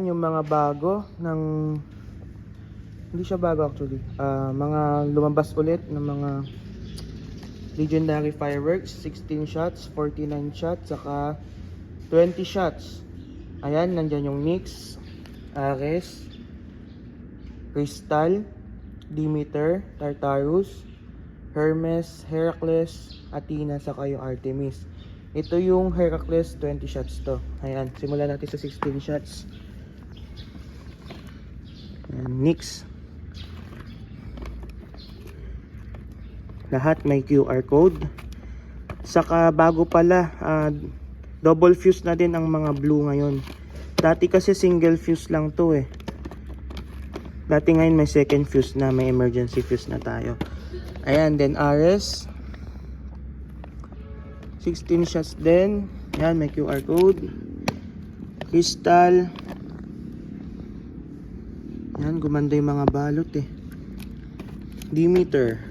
Yung mga bago ng hindi siya bago actually, mga lumabas ulit ng mga legendary fireworks, 16 shots, 49 shots, saka 20 shots. Ayan, nandyan yung Nyx, Ares, Crystal, Demeter, Tartarus, Hermes, Heracles, Athena, saka yung Artemis. Ito yung Heracles, 20 shots to. Ayan, simulan natin sa 16 shots. Ayan, Nyx. Lahat may QR code. Saka bago pala, double fuse na din ang mga blue ngayon. Dati kasi single fuse lang to eh. Dati ngayon may second fuse na, may emergency fuse na tayo. Ayan, then Ares. 16 shots din. Ayan, may QR code. Crystal. Ayan, gumanda yung mga balot eh. Demeter.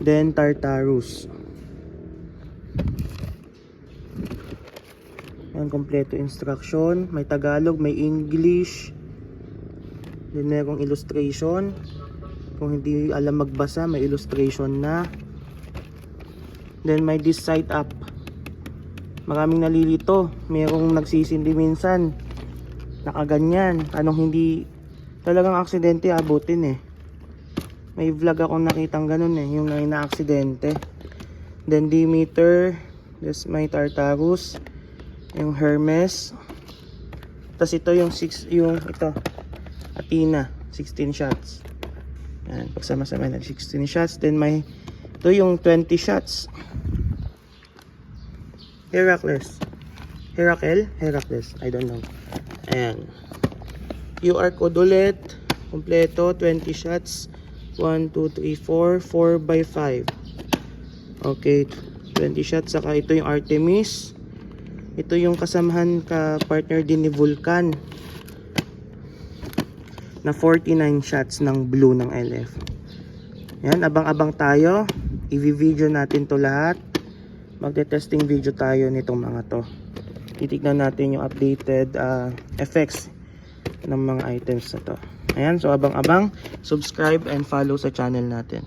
Then Tartarus. Ayan, kompleto instruction. May Tagalog, may English. Then merong illustration. Kung hindi alam magbasa, may illustration na. Then may this side up. Maraming nalilito. Merong nagsisindi minsan. Nakaganyan. Anong hindi talagang aksidente abutin eh. May vlog akong nakitang ganun eh, yung na-aksidente. Then Demeter, this may Tartarus, yung Hermes. Tapos ito yung ito Athena, 16 shots. Yan, pagsama-sama na 16 shots. Then may ito yung 20 shots. Heracles, I don't know. Ayan. QR code ulit, kompleto, 20 shots. 1, 2, 3, 4 4x5. Okay, 20 shots. Saka ito yung Artemis. Ito yung kasamahan ka partner din ni Vulcan na 49 shots ng blue ng LF. Yan, abang-abang tayo. I-video natin to lahat. Magte-testing video tayo nitong mga to. Titignan natin yung updated effects ng mga items na to. Ayan, so abang-abang, subscribe and follow sa channel natin.